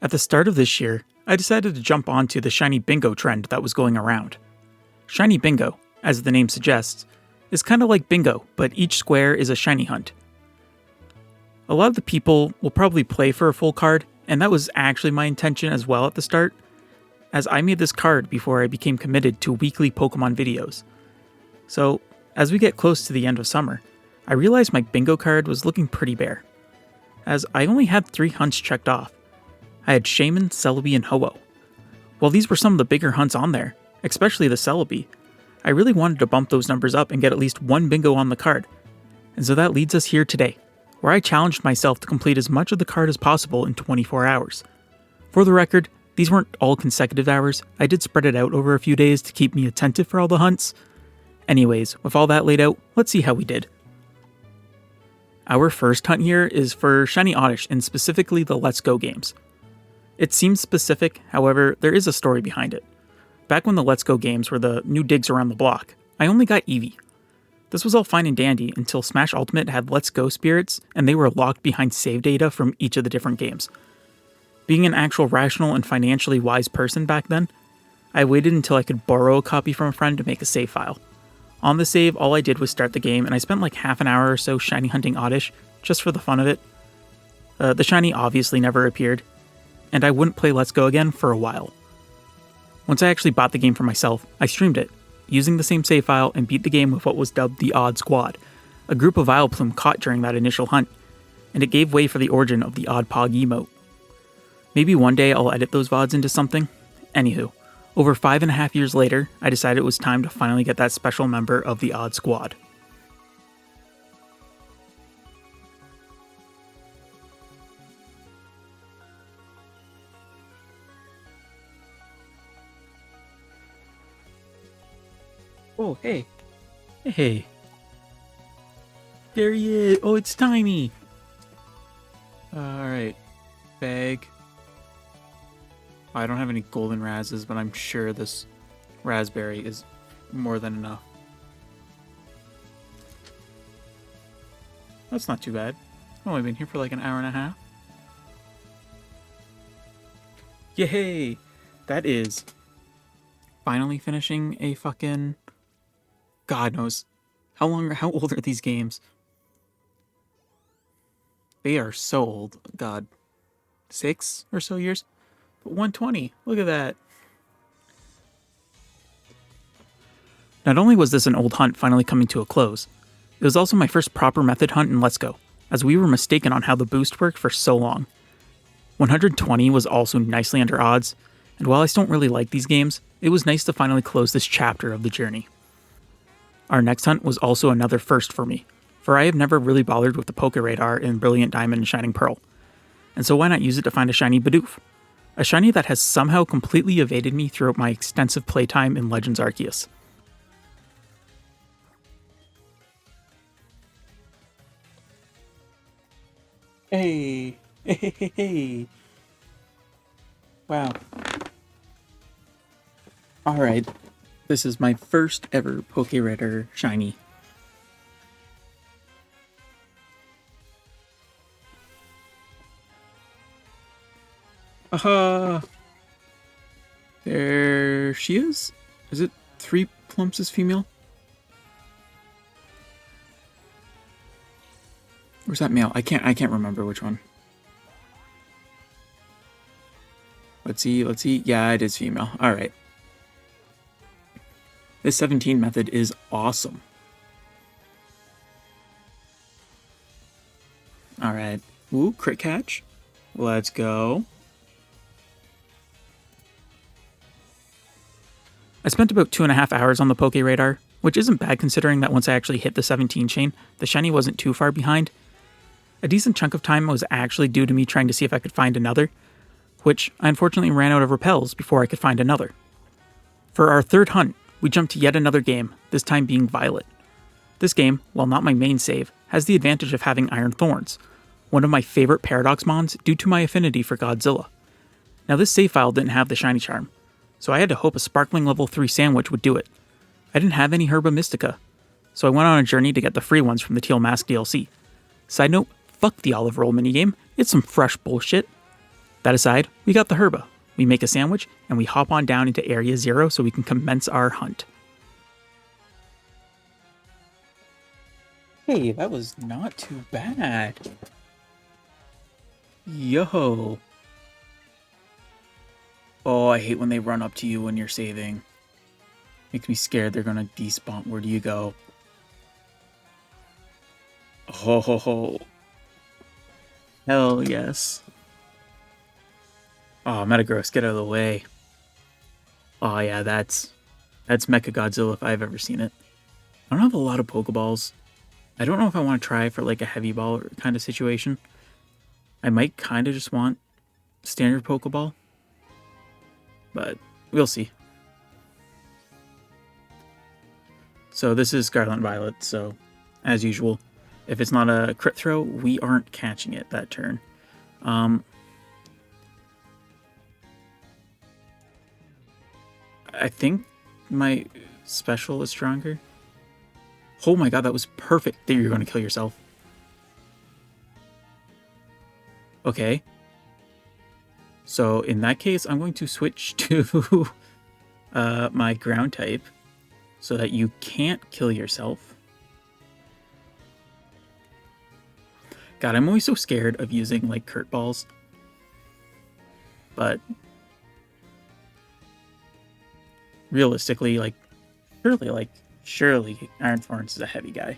At the start of this year, I decided to jump onto the shiny bingo trend that was going around. Shiny bingo, as the name suggests, is kind of like bingo, but each square is a shiny hunt. A lot of the people will probably play for a full card, and that was actually my intention as well at the start, as I made this card before I became committed to weekly Pokemon videos. So, as we get close to the end of summer, I realized my bingo card was looking pretty bare, as I only had 3 hunts checked off. I had Shaman, Celebi, and Ho-Oh. While these were some of the bigger hunts on there, especially the Celebi, I really wanted to bump those numbers up and get at least 1 bingo on the card. And so that leads us here today, where I challenged myself to complete as much of the card as possible in 24 hours. For the record, these weren't all consecutive hours, I did spread it out over a few days to keep me attentive for all the hunts. Anyways, with all that laid out, let's see how we did. Our first hunt here is for Shiny Oddish, and specifically the Let's Go games. It seems specific, however, there is a story behind it. Back when the Let's Go games were the new digs around the block, I only got Eevee. This was all fine and dandy until Smash Ultimate had Let's Go spirits, and they were locked behind save data from each of the different games. Being an actual rational and financially wise person back then, I waited until I could borrow a copy from a friend to make a save file. On the save, all I did was start the game, and I spent like half an hour or so shiny hunting Oddish, just for the fun of it. The shiny obviously never appeared, and I wouldn't play Let's Go again for a while. Once I actually bought the game for myself, I streamed it, using the same save file, and beat the game with what was dubbed the Odd Squad, a group of Vileplume caught during that initial hunt, and it gave way for the origin of the Odd Pog emote. Maybe one day I'll edit those VODs into something. Anywho, over 5.5 years later, I decided it was time to finally get that special member of the Odd Squad. Oh, hey. Hey. There he is. Oh, it's Tiny. Alright. Bag. I don't have any golden razzes, but I'm sure this raspberry is more than enough. That's not too bad. I've only been here for like an hour and a half. Yay! That is finally finishing a fucking... God knows. How old are these games? They are so old. God. 6 or so years? But 120. Look at that. Not only was this an old hunt finally coming to a close, it was also my first proper method hunt in Let's Go, as we were mistaken on how the boost worked for so long. 120 was also nicely under odds, and while I still don't really like these games, it was nice to finally close this chapter of the journey. Our next hunt was also another first for me, for I have never really bothered with the Poke Radar in Brilliant Diamond and Shining Pearl, and so why not use it to find a shiny Bidoof? A shiny that has somehow completely evaded me throughout my extensive playtime in Legends Arceus. Hey! Hey! Wow. Alright. This is my first ever Poke Radar shiny. Aha! There she is. Is it 3 plumps is female? Or is that male? I can't remember which one. Let's see. Yeah, it is female. Alright. This 17 method is awesome. Alright. Ooh, crit catch. Let's go. I spent about 2.5 hours on the Poke Radar, which isn't bad considering that once I actually hit the 17 chain, the shiny wasn't too far behind. A decent chunk of time was actually due to me trying to see if I could find another, which I unfortunately ran out of repels before I could find another. For our third hunt, we jumped to yet another game, this time being Violet. This game, while not my main save, has the advantage of having Iron Thorns, one of my favorite Paradox mons due to my affinity for Godzilla. Now this save file didn't have the shiny charm, so I had to hope a sparkling level 3 sandwich would do it. I didn't have any Herba Mystica, so I went on a journey to get the free ones from the Teal Mask DLC. Side note, fuck the Olive Roll minigame, it's some fresh bullshit. That aside, we got the herba. We make a sandwich, and we hop on down into Area 0 so we can commence our hunt. Hey, that was not too bad. Yo. Oh, I hate when they run up to you when you're saving. Makes me scared they're gonna despawn. Where do you go? Oh, ho, ho. Hell yes. Oh, Metagross, get out of the way. Oh yeah, that's Mechagodzilla if I've ever seen it. I don't have a lot of Pokeballs. I don't know if I want to try for like a heavy ball kind of situation. I might kind of just want standard Pokeball. But we'll see. So this is Scarlet and Violet, so as usual, if it's not a crit throw, we aren't catching it that turn. I think my special is stronger. Oh my god, that was perfect. There, you're going to kill yourself. Okay. So in that case, I'm going to switch to my ground type so that you can't kill yourself. God, I'm always so scared of using like Curt Balls. But realistically, surely Iron Thorns is a heavy guy.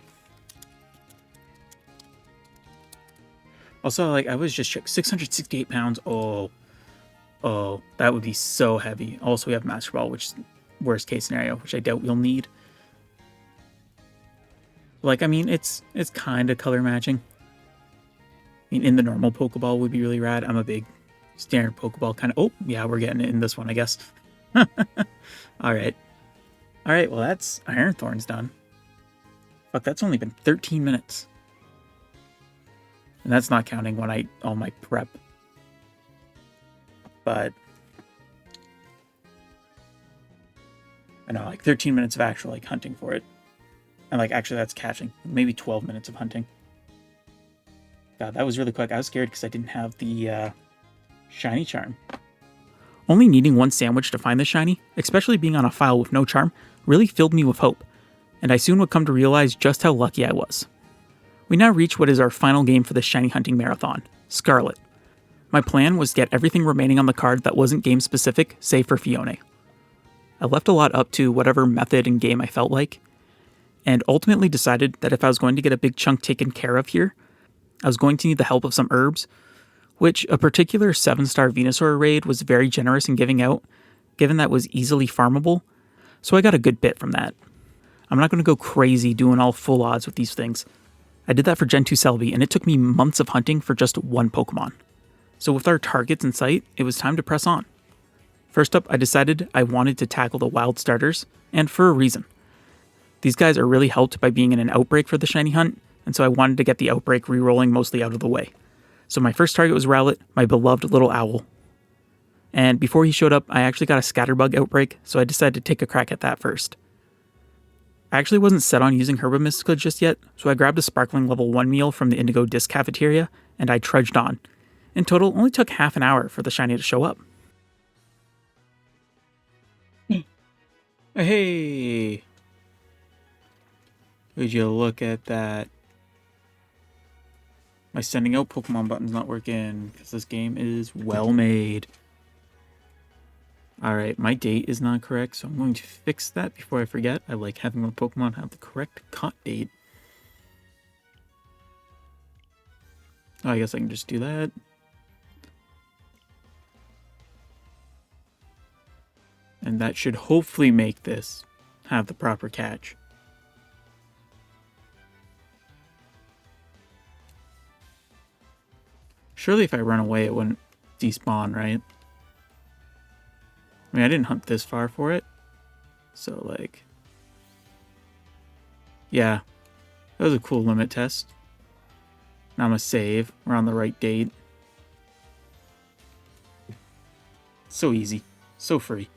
Also, I was just checked, 668 pounds. Oh, that would be so heavy. Also, we have Master Ball, which is worst case scenario, which I doubt we'll need. I mean, it's kind of color matching. I mean, in the normal Pokeball would be really rad. I'm a big standard Pokeball kind of... Oh, yeah, we're getting it in this one, I guess. Alright. Alright, well, that's Iron Thorns done. Fuck, that's only been 13 minutes. And that's not counting when all my prep. But I know, 13 minutes of actual hunting for it. And actually that's catching. Maybe 12 minutes of hunting. God, that was really quick. I was scared because I didn't have the shiny charm. Only needing one sandwich to find the shiny, especially being on a file with no charm, really filled me with hope. And I soon would come to realize just how lucky I was. We now reach what is our final game for the shiny hunting marathon, Scarlet. My plan was to get everything remaining on the card that wasn't game specific, save for Fione. I left a lot up to whatever method and game I felt like, and ultimately decided that if I was going to get a big chunk taken care of here, I was going to need the help of some herbs, which a particular 7-star Venusaur raid was very generous in giving out, given that was easily farmable, so I got a good bit from that. I'm not going to go crazy doing all full odds with these things. I did that for Gen 2 Celebi, and it took me months of hunting for just one Pokemon. So with our targets in sight, it was time to press on. First up, I decided I wanted to tackle the wild starters, and for a reason. These guys are really helped by being in an outbreak for the shiny hunt, and so I wanted to get the outbreak re-rolling mostly out of the way. So my first target was Rowlet, my beloved little owl. And before he showed up, I actually got a Scatterbug outbreak, so I decided to take a crack at that first. I actually wasn't set on using Herba Mystica just yet, so I grabbed a sparkling level 1 meal from the Indigo Disc Cafeteria, and I trudged on. In total, only took half an hour for the shiny to show up. Hey! Would you look at that? My sending out Pokemon button's not working, because this game is well made. Alright, my date is not correct, so I'm going to fix that before I forget. I like having my Pokemon have the correct caught date. Oh, I guess I can just do that. And that should hopefully make this have the proper catch. Surely if I run away, it wouldn't despawn, right? I mean, I didn't hunt this far for it. So, yeah. That was a cool limit test. Now I'm gonna save. We're on the right date. So easy. So free.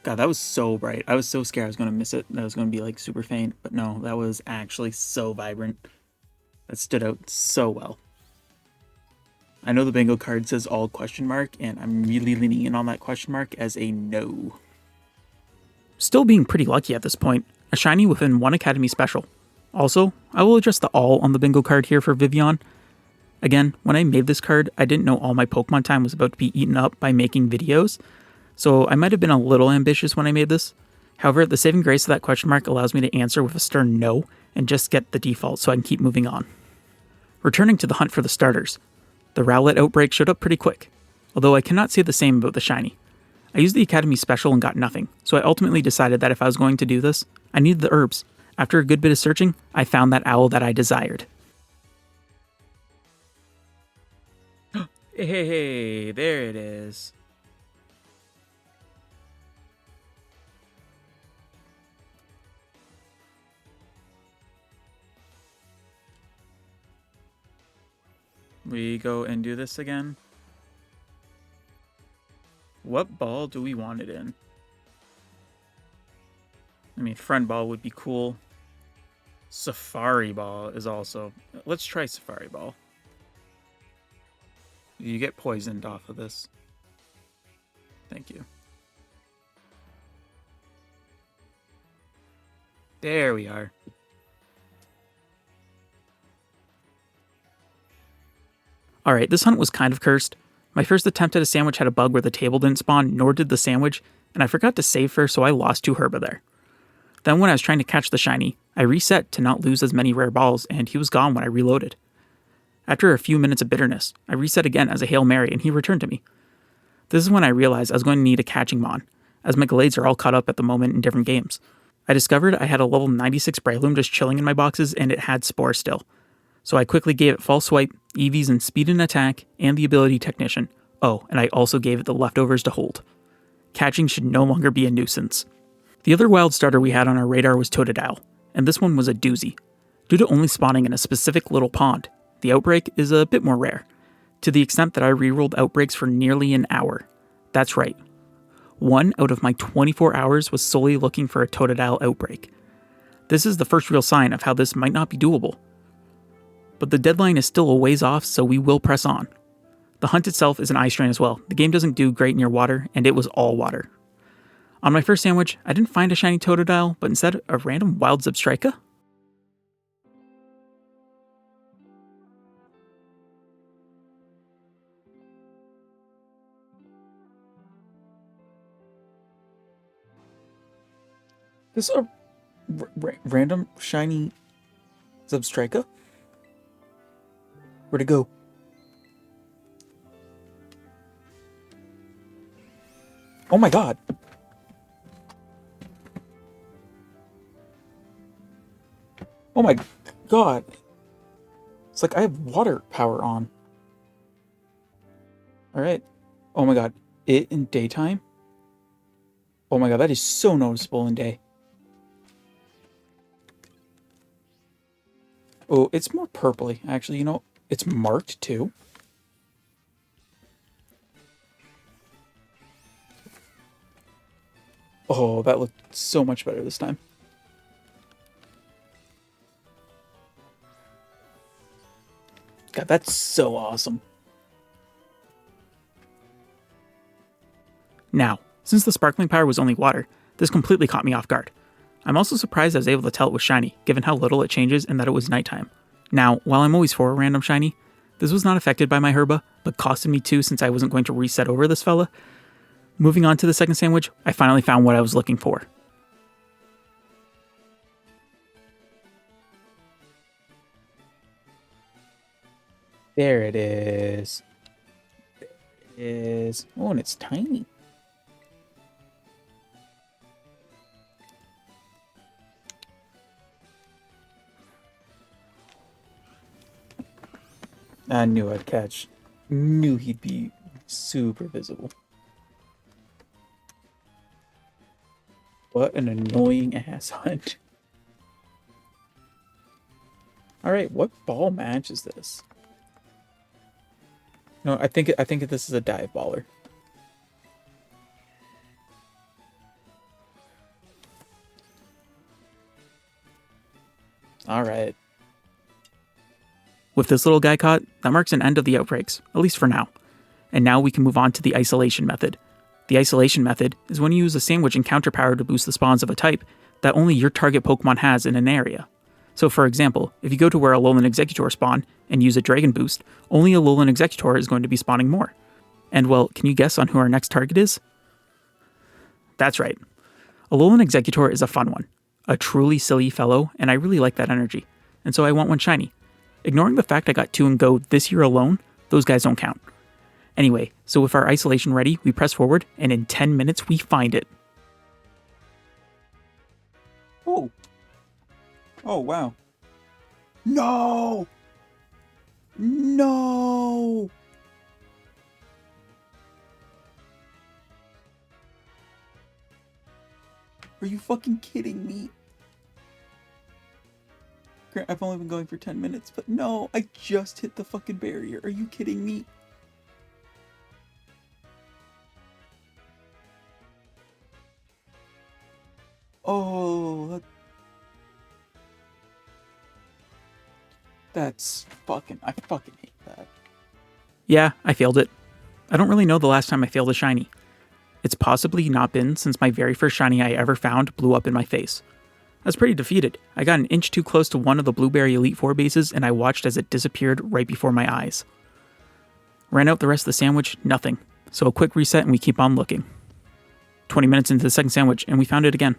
God, God, that was so bright. I was so scared I was going to miss it. That was going to be like super faint. But no, that was actually so vibrant. That stood out so well. I know the bingo card says all question mark, and I'm really leaning in on that question mark as a no. Still being pretty lucky at this point. A shiny within one Academy special. Also, I will adjust the all on the bingo card here for Vivian. Again, when I made this card, I didn't know all my Pokemon time was about to be eaten up by making videos, so I might have been a little ambitious when I made this. However, the saving grace of that question mark allows me to answer with a stern no and just get the default so I can keep moving on. Returning to the hunt for the starters, the Rowlet outbreak showed up pretty quick, although I cannot say the same about the shiny. I used the Academy special and got nothing, so I ultimately decided that if I was going to do this, I needed the herbs. After a good bit of searching, I found that owl that I desired. Hey, there it is. We go and do this again. What ball do we want it in? I mean, friend ball would be cool. Safari ball is also... Let's try Safari ball. You get poisoned off of this. Thank you. There we are. Alright, this hunt was kind of cursed. My first attempt at a sandwich had a bug where the table didn't spawn, nor did the sandwich, and I forgot to save first, so I lost 2 Herba there. Then when I was trying to catch the shiny, I reset to not lose as many rare balls, and he was gone when I reloaded. After a few minutes of bitterness, I reset again as a Hail Mary, and he returned to me. This is when I realized I was going to need a catching mon, as my Glades are all caught up at the moment in different games. I discovered I had a level 96 Breloom just chilling in my boxes, and it had Spore still. So I quickly gave it False Swipe, EVs in Speed and Attack, and the Ability Technician. Oh, and I also gave it the leftovers to hold. Catching should no longer be a nuisance. The other wild starter we had on our radar was Totodile, and this one was a doozy. Due to only spawning in a specific little pond, the outbreak is a bit more rare, to the extent that I rerolled outbreaks for nearly an hour. That's right. 1 out of my 24 hours was solely looking for a Totodile outbreak. This is the first real sign of how this might not be doable. But the deadline is still a ways off, so we will press on. The hunt itself is an ice strain as well. The game doesn't do great near water, and it was all water. On my first sandwich, I didn't find a shiny Totodile, but instead a random wild Zebstrika. This is a random shiny Zebstrika? Where'd it go? Oh my god! Oh my god! It's like I have water power on. Alright. Oh my god. It in daytime? Oh my god, that is so noticeable in day. Oh, it's more purpley. Actually, you know, it's marked too. Oh, that looked so much better this time. God, that's so awesome. Now, since the sparkling power was only water, this completely caught me off guard. I'm also surprised I was able to tell it was shiny, given how little it changes and that it was nighttime. Now, while I'm always for a random shiny, this was not affected by my Herba, but costed me 2 since I wasn't going to reset over this fella. Moving on to the second sandwich, I finally found what I was looking for. There it is. There it is. Oh, and it's tiny. I knew I'd catch. Knew he'd be super visible. What an annoying ass hunt. Alright, what ball match is this? No, I think this is a dive baller. Alright. With this little guy caught, that marks an end of the outbreaks, at least for now. And now we can move on to the isolation method. The isolation method is when you use a sandwich encounter power to boost the spawns of a type that only your target Pokemon has in an area. So for example, if you go to where Alolan Exeggutor spawn and use a Dragon Boost, only Alolan Exeggutor is going to be spawning more. And well, can you guess on who our next target is? That's right. Alolan Exeggutor is a fun one. A truly silly fellow, and I really like that energy. And so I want one shiny. Ignoring the fact I got 2 in Go this year alone, those guys don't count. Anyway, so with our isolation ready, we press forward, and in 10 minutes we find it. Oh. Oh, wow. No! No! Are you fucking kidding me? I've only been going for 10 minutes, but no, I just hit the fucking barrier. Are you kidding me? Oh, that's fucking, I fucking hate that. Yeah, I failed it. I don't really know the last time I failed a shiny. It's possibly not been since my very first shiny I ever found blew up in my face. I was pretty defeated. I got an inch too close to one of the Blueberry Elite Four bases and I watched as it disappeared right before my eyes. Ran out the rest of the sandwich, nothing. So a quick reset and we keep on looking. 20 minutes into the second sandwich and we found it again.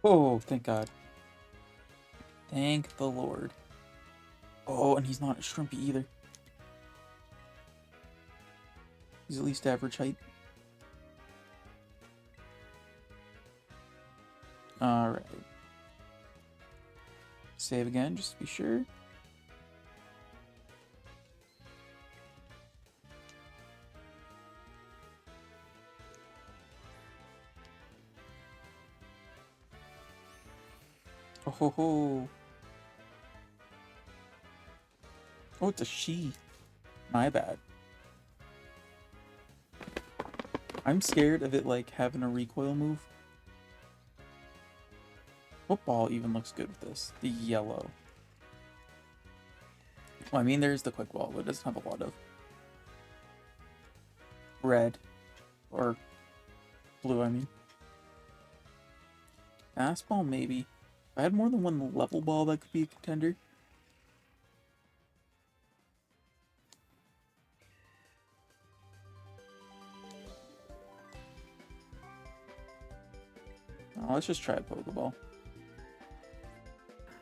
Oh, thank God. Thank the Lord. Oh, and he's not a shrimpy either. He's at least average height. Alright. Save again, just to be sure. Oh ho ho. Oh, it's a she. My bad. I'm scared of it, like, having a recoil move. What ball even looks good with this? The yellow. Well, I mean, there's the quick ball, but it doesn't have a lot of red. Or blue, I mean. Fastball, maybe. If I had more than one level ball, that could be a contender. Oh, let's just try a Pokeball.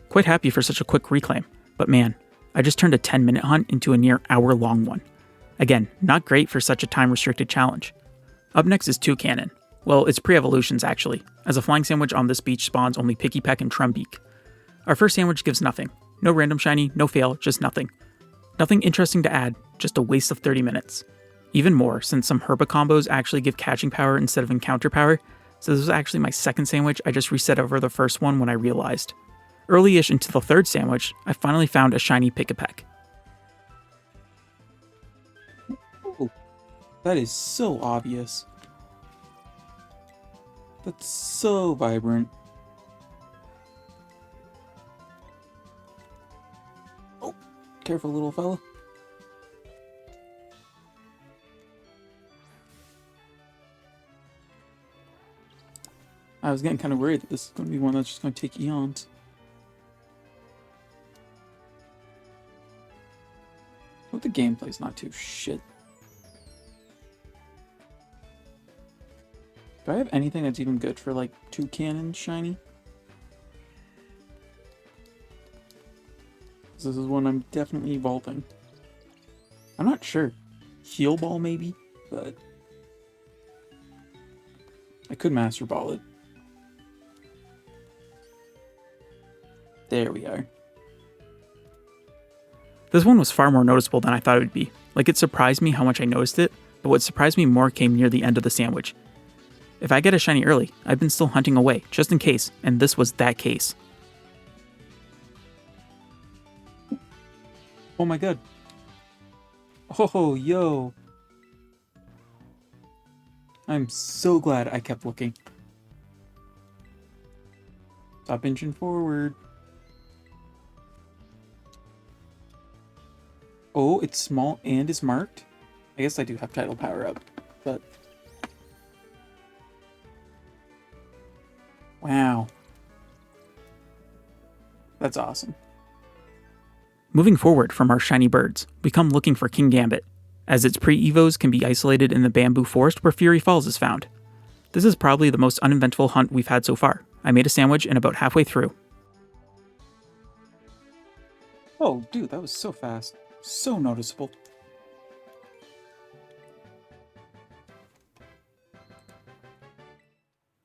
Quite happy for such a quick reclaim, but man, I just turned a 10-minute hunt into a near hour-long one. Again, not great for such a time-restricted challenge. Up next is Toucannon. Well, it's pre-evolutions actually, as a flying sandwich on this beach spawns only Pikipek and Trumbeak. Our first sandwich gives nothing. No random shiny, no fail, just nothing. Nothing interesting to add, just a waste of 30 minutes. Even more, since some Herba combos actually give catching power instead of encounter power, so this was actually my second sandwich. I just reset over the first one when I realized. Early-ish into the third sandwich, I finally found a shiny Pikipek. Oh, that is so obvious. That's so vibrant. Oh, careful little fella. I was getting kind of worried that this is going to be one that's just going to take eons. But the gameplay's not too shit. Do I have anything that's even good for, like, Toucannon shiny? This is one I'm definitely evolving. I'm not sure. Heal Ball, maybe? But I could Master Ball it. There we are. This one was far more noticeable than I thought it would be. Like, it surprised me how much I noticed it, but what surprised me more came near the end of the sandwich. If I get a shiny early, I've been still hunting away, just in case, and this was that case. Oh my god. Oh, yo. I'm so glad I kept looking. Stop inching forward. Oh, it's small and is marked. I guess I do have Tidal Power up, but... Wow. That's awesome. Moving forward from our shiny birds, we come looking for Kingambit, as its pre-evos can be isolated in the bamboo forest where Fury Falls is found. This is probably the most uneventful hunt we've had so far. I made a sandwich and about halfway through. Oh, dude, that was so fast. So noticeable.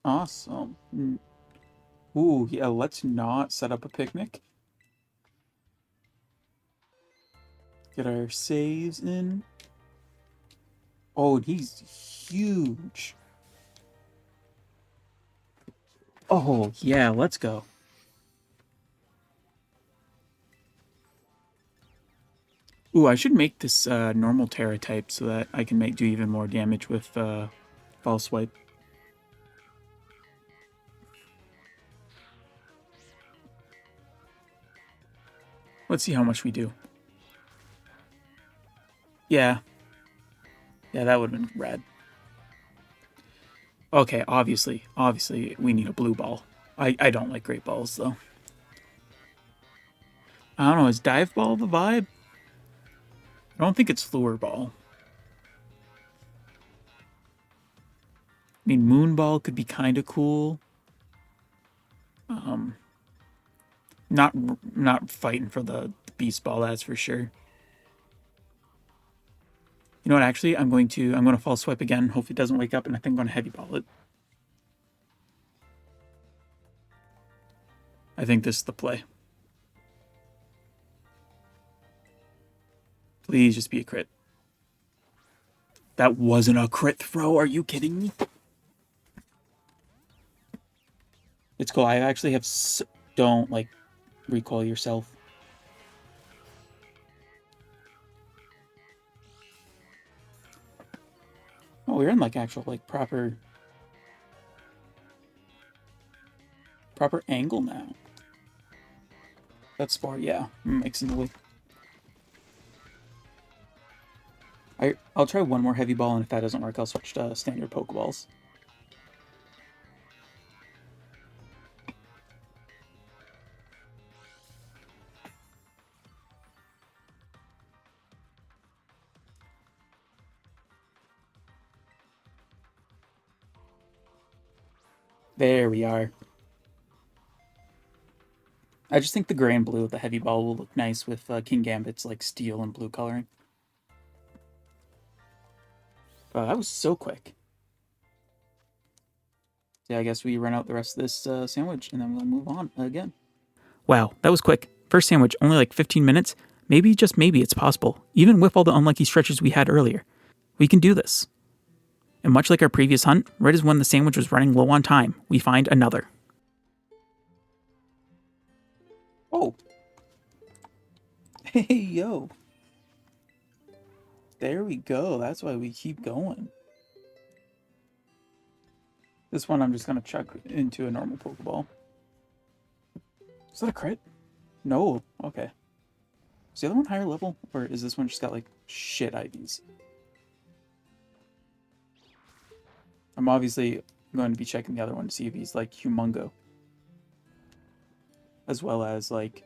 Awesome. Ooh, yeah, let's not set up a picnic. Get our saves in. Oh, and he's huge. Oh, yeah, let's go. Ooh, I should make this normal Terra type so that I can do even more damage with False Swipe. Let's see how much we do. Yeah. Yeah, that would have been rad. Okay, obviously, we need a blue ball. I don't like great balls, though. I don't know, is Dive Ball the vibe? I don't think it's Lure Ball. I mean, Moon Ball could be kind of cool. Not fighting for the Beast Ball, that's for sure. You know what, actually, I'm going to False Swipe again. Hopefully it doesn't wake up, and I think I'm going to Heavy Ball it. I think this is the play. Please just be a crit. That wasn't a crit throw. Are you kidding me? It's cool. I actually have... Don't, like, recoil yourself. Oh, we're in, like, actual, like, proper angle now. That's smart, yeah. Mixing the way. I'll try one more Heavy Ball, and if that doesn't work, I'll switch to standard Pokeballs. There we are. I just think the gray and blue of the Heavy Ball will look nice with Kingambit's like steel and blue coloring. Wow, that was so quick. Yeah, I guess we run out the rest of this sandwich and then we'll move on again. Wow, that was quick. First sandwich, only like 15 minutes. Maybe, just maybe, it's possible. Even with all the unlucky stretches we had earlier. We can do this. And much like our previous hunt, right as when the sandwich was running low on time, we find another. Oh. Hey, yo. There we go. That's why we keep going. This one I'm just going to chuck into a normal Pokeball. Is that a crit? No. Okay. Is the other one higher level? Or is this one just got, like, shit IVs? I'm obviously going to be checking the other one to see if he's, like, Humongo. As well as, like,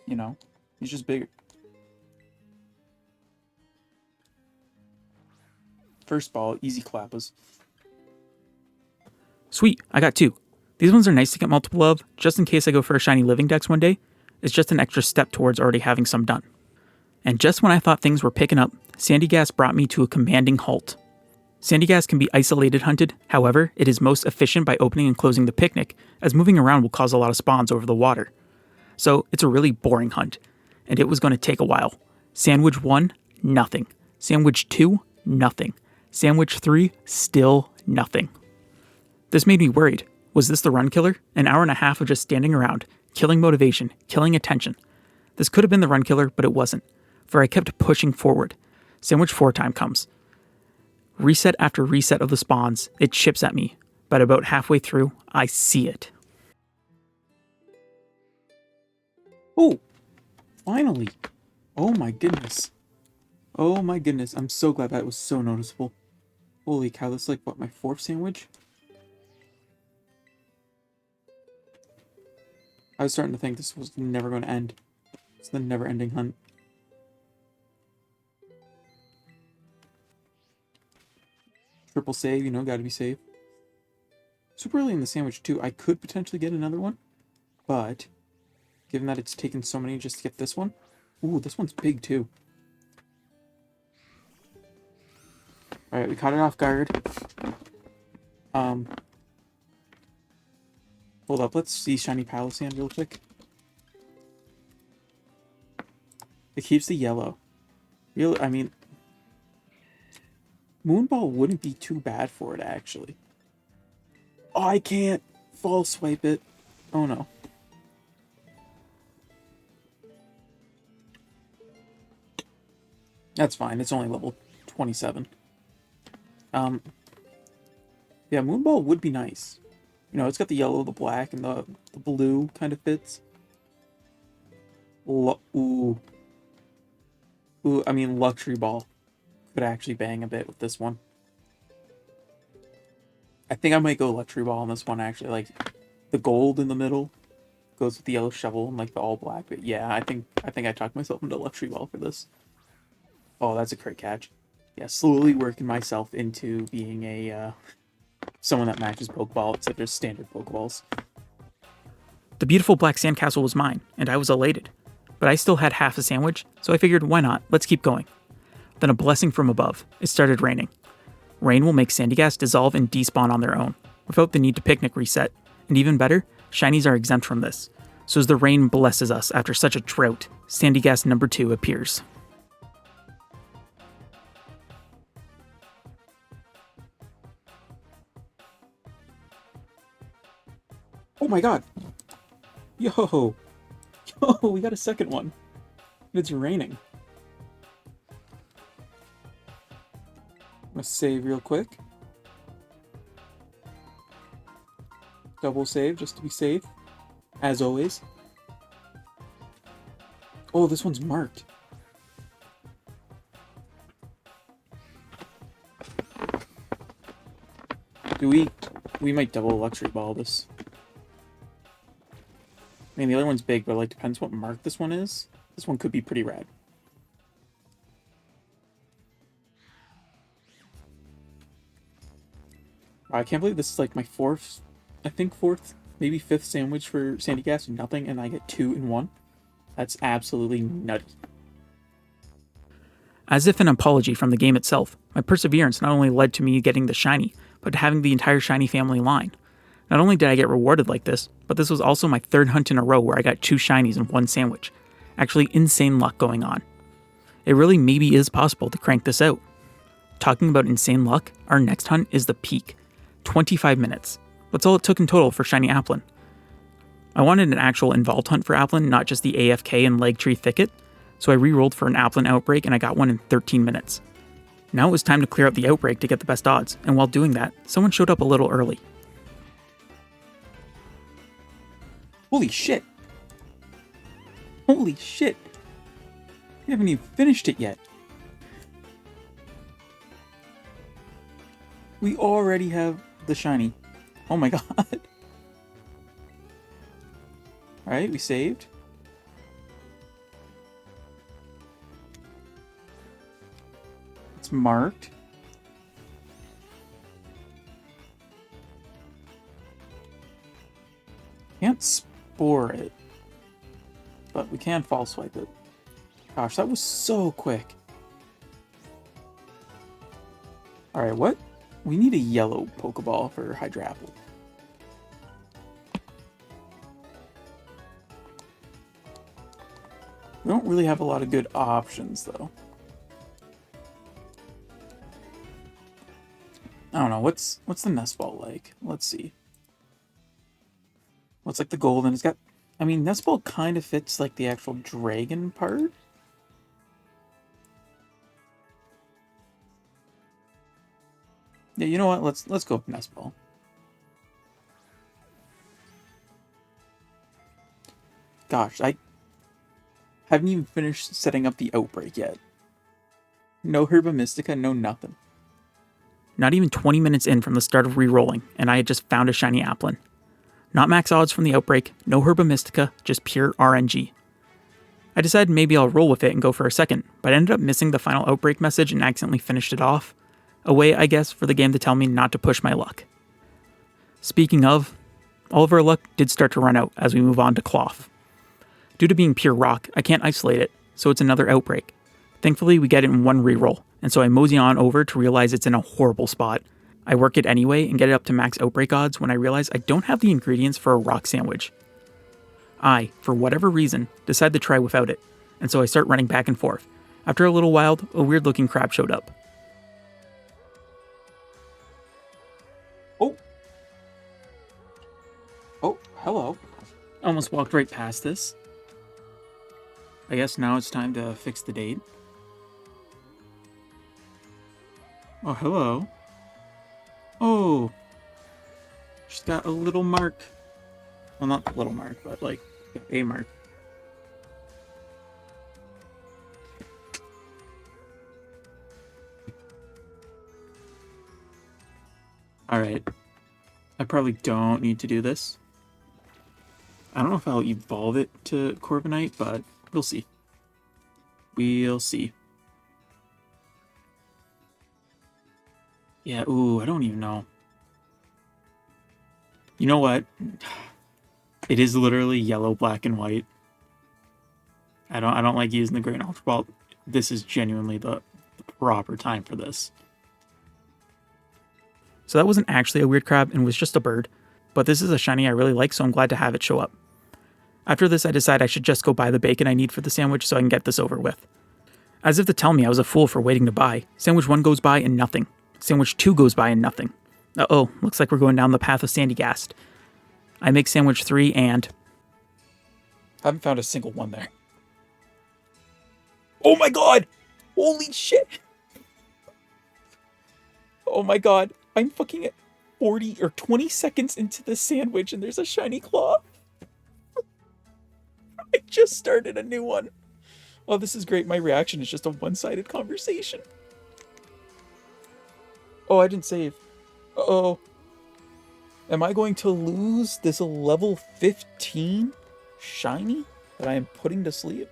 you know, he's just bigger. First ball, easy Clappas. Sweet, I got 2. These ones are nice to get multiple of, just in case I go for a shiny Living Dex one day. It's just an extra step towards already having some done. And just when I thought things were picking up, Sandyghast brought me to a commanding halt. Sandyghast can be isolated hunted, however, it is most efficient by opening and closing the picnic, as moving around will cause a lot of spawns over the water. So it's a really boring hunt, and it was going to take a while. Sandwich 1, nothing. Sandwich 2, nothing. Sandwich 3, still nothing. This made me worried. Was this the run killer? An hour and a half of just standing around, killing motivation, killing attention. This could have been the run killer, but it wasn't, for I kept pushing forward. Sandwich 4 time comes. Reset after reset of the spawns, it chips at me, but about halfway through, I see it. Oh, finally. Oh my goodness. Oh my goodness. I'm so glad that was so noticeable. Holy cow, this is like, what, my 4th sandwich? I was starting to think this was never going to end. It's the never-ending hunt. Triple save, you know, gotta be safe. Super early in the sandwich, too. I could potentially get another one, but given that it's taken so many just to get this one. Ooh, this one's big, too. Alright, we caught it off guard. Hold up, let's see Shiny Palossand real quick. It keeps the yellow. Really, I mean, Moonball wouldn't be too bad for it, actually. Oh, I can't fall swipe it. Oh, no. That's fine. It's only level 27. Yeah, Moonball would be nice. You know, it's got the yellow, the black, and the blue kind of fits. Ooh. Ooh, I mean, Luxury Ball could actually bang a bit with this one. I think I might go Luxury Ball on this one, actually. Like, the gold in the middle goes with the yellow shovel and, like, the all black. But yeah, I think I talked myself into Luxury Ball for this. Oh, that's a crit catch. Yeah, slowly working myself into being a, someone that matches Pokeball, except there's standard Pokeballs. The beautiful black sandcastle was mine, and I was elated. But I still had half a sandwich, so I figured, why not? Let's keep going. Then a blessing from above. It started raining. Rain will make Sandyghast dissolve and despawn on their own, without the need to picnic reset. And even better, shinies are exempt from this. So as the rain blesses us after such a drought, Sandyghast number 2 appears. Oh my god! Yo! Yo, we got a second one. It's raining. I'm gonna save real quick. Double save just to be safe. As always. Oh, this one's marked. We might double Luxury Ball this. I mean, the other one's big, but like depends what mark this one is. This one could be pretty rad. Wow, I can't believe this is like my 4th, I think 4th, maybe 5th sandwich for Sandyghast and nothing, and I get 2 in 1. That's absolutely nutty. As if an apology from the game itself, my perseverance not only led to me getting the shiny, but to having the entire shiny family line. Not only did I get rewarded like this, but this was also my 3rd hunt in a row where I got 2 shinies in 1 sandwich. Actually, insane luck going on. It really maybe is possible to crank this out. Talking about insane luck, our next hunt is the peak. 25 minutes. That's all it took in total for shiny Applin. I wanted an actual involved hunt for Applin, not just the AFK and Leg Tree Thicket, so I re-rolled for an Applin outbreak and I got one in 13 minutes. Now it was time to clear out the outbreak to get the best odds, and while doing that, someone showed up a little early. Holy shit! Holy shit! We haven't even finished it yet. We already have the shiny. Oh my god. Alright, we saved. It's marked. Can't spore it. But we can false swipe it. Gosh, that was so quick. Alright, what? We need a yellow Pokeball for Hydra Apple. We don't really have a lot of good options, though. I don't know, what's the Nest Ball like? Let's see. What's like the golden? It's got... I mean, Nest Ball kind of fits like the actual dragon part. Yeah, you know what? Let's go with Nest Ball. Gosh, Haven't even finished setting up the outbreak yet. No Herba Mystica, no nothing. Not even 20 minutes in from the start of re-rolling, and I had just found a shiny Applin. Not max odds from the outbreak, no Herba Mystica, just pure RNG. I decided maybe I'll roll with it and go for a second, but I ended up missing the final outbreak message and accidentally finished it off. A way, I guess, for the game to tell me not to push my luck. Speaking of, all of our luck did start to run out as we move on to Klawf. Due to being pure rock, I can't isolate it, so it's another outbreak. Thankfully, we get it in one reroll, and so I mosey on over to realize it's in a horrible spot. I work it anyway and get it up to max outbreak odds when I realize I don't have the ingredients for a rock sandwich. I, for whatever reason, decide to try without it, and so I start running back and forth. After a little while, a weird looking crab showed up. Oh, hello. Almost walked right past this. I guess now it's time to fix the date. Oh, hello. Oh, she's got a little mark. Well, not a little mark, but like a mark. Alright. I probably don't need to do this. I don't know if I'll evolve it to Corviknight, but we'll see. We'll see. Yeah, ooh, I don't even know. You know what? It is literally yellow, black, and white. I don't like using the Great Ultra Ball. This is genuinely the proper time for this. So that wasn't actually a weird crab and was just a bird, but this is a shiny I really like, so I'm glad to have it show up. After this, I decide I should just go buy the bacon I need for the sandwich so I can get this over with. As if to tell me I was a fool for waiting to buy, Sandwich 1 goes by and nothing. Sandwich 2 goes by and nothing. Uh-oh, looks like we're going down the path of Sandyghast. I make Sandwich 3 and... haven't found a single one there. Oh my god! Holy shit! Oh my god, I'm fucking at 40 or 20 seconds into the sandwich and there's a shiny Klawf. I just started a new one. Oh, this is great. My reaction is just a one-sided conversation. Oh, I didn't save. Uh-oh. Am I going to lose this level 15 shiny that I am putting to sleep?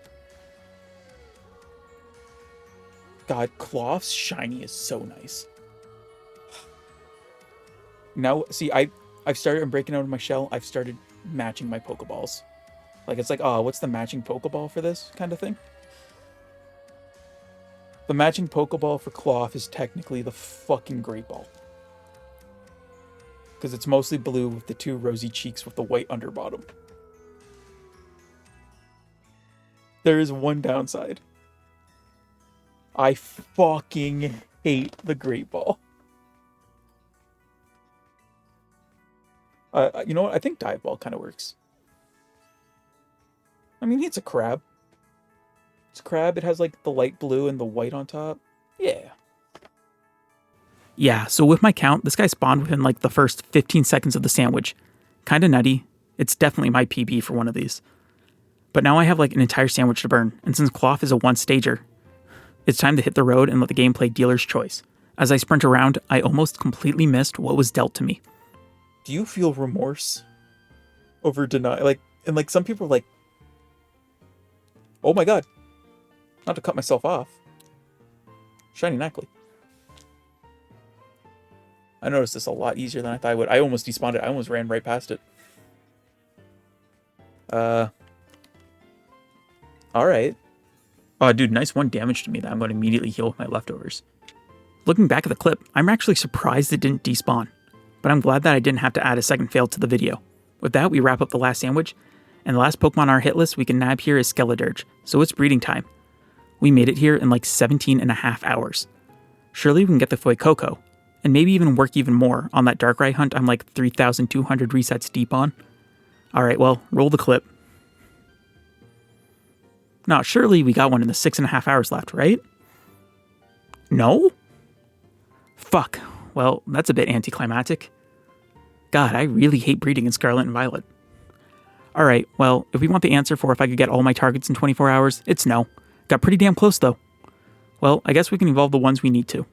God, Klawf's shiny is so nice. Now, see, I've started, I'm breaking out of my shell. I've started matching my Pokeballs. Like, it's like, oh, what's the matching Pokeball for this kind of thing? The matching Pokeball for Klawf is technically the fucking Great Ball. Because it's mostly blue with the two rosy cheeks with the white underbottom. There is one downside. I fucking hate the Great Ball. You know what? I think Dive Ball kind of works. I mean, it's a crab. It's a crab. It has like the light blue and the white on top. Yeah. Yeah, so with my count, this guy spawned within like the first 15 seconds of the sandwich. Kinda nutty. It's definitely my PB for one of these. But now I have like an entire sandwich to burn, and since Klawf is a one-stager, it's time to hit the road and let the game play dealer's choice. As I sprint around, I almost completely missed what was dealt to me. Do you feel remorse over denial? Like some people are like, oh my god, not to cut myself off. Shiny Nackley. I noticed this a lot easier than I thought I would. I almost despawned it. I almost ran right past it. Alright. Oh, dude, nice 1 damage to me that I'm going to immediately heal with my leftovers. Looking back at the clip, I'm actually surprised it didn't despawn. But I'm glad that I didn't have to add a second fail to the video. With that, we wrap up the last sandwich, and the last Pokemon on our hit list we can nab here is Skeledirge, so it's breeding time. We made it here in like 17.5 hours. Surely we can get the Fuecoco, and maybe even work even more on that Darkrai hunt I'm like 3,200 resets deep on. Alright, well, roll the clip. Now, surely we got one in the 6.5 hours left, right? No? Fuck. Well, that's a bit anticlimactic. God, I really hate breeding in Scarlet and Violet. Alright, well, if we want the answer for if I could get all my targets in 24 hours, it's no. Got pretty damn close though. Well, I guess we can evolve the ones we need to.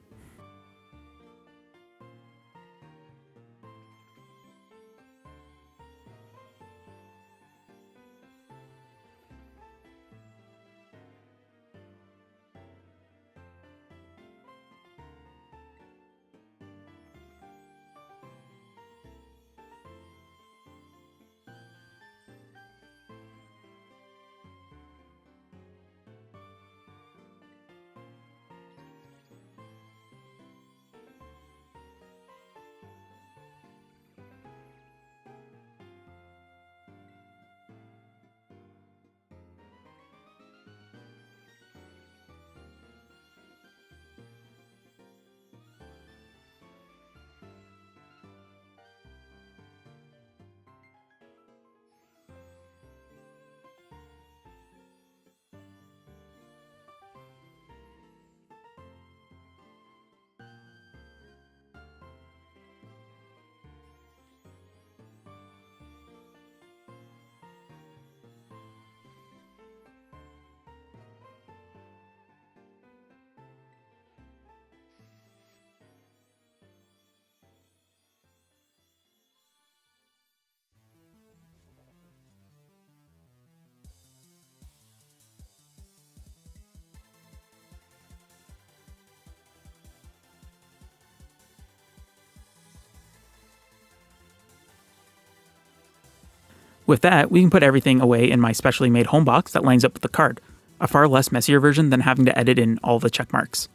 With that, we can put everything away in my specially made home box that lines up with the card, a far less messier version than having to edit in all the check marks.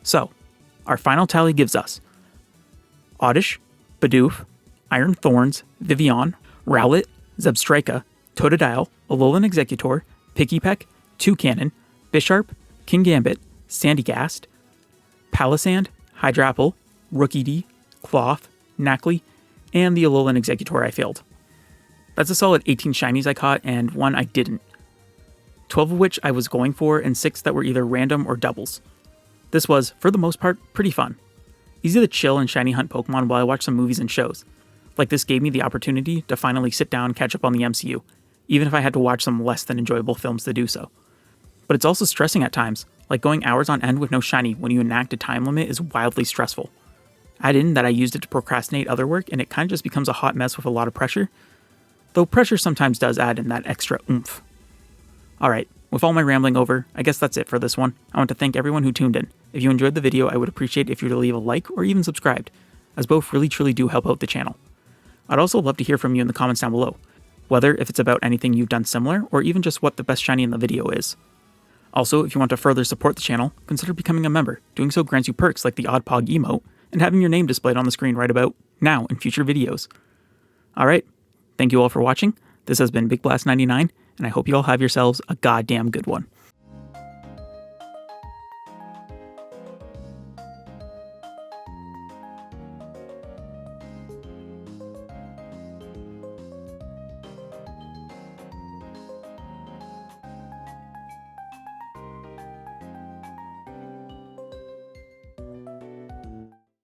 So, our final tally gives us Oddish, Bidoof, Iron Thorns, Vivillon, Rowlet, Zebstrika, Totodile, Alolan Exeggutor, Pikipek, Toucannon, Bisharp, Kingambit, Sandyghast, Palossand, Hydrapple, Rookidee, Klawf, Nackley, and the Alolan Exeggutor I failed. That's a solid 18 shinies I caught, and 1 I didn't. 12 of which I was going for, and 6 that were either random or doubles. This was, for the most part, pretty fun. Easy to chill and shiny hunt Pokemon while I watch some movies and shows. Like this gave me the opportunity to finally sit down and catch up on the MCU, even if I had to watch some less than enjoyable films to do so. But it's also stressing at times, like going hours on end with no shiny when you enact a time limit is wildly stressful. Add in that I used it to procrastinate other work, and it kind of just becomes a hot mess with a lot of pressure. Though pressure sometimes does add in that extra oomph. Alright, with all my rambling over, I guess that's it for this one. I want to thank everyone who tuned in. If you enjoyed the video, I would appreciate if you were to leave a like or even subscribed, as both really truly do help out the channel. I'd also love to hear from you in the comments down below, whether if it's about anything you've done similar or even just what the best shiny in the video is. Also, if you want to further support the channel, consider becoming a member. Doing so grants you perks like the Odd Pog emote and having your name displayed on the screen right about now in future videos. Alright. Thank you all for watching. This has been Big Blast 99, and I hope you all have yourselves a goddamn good one.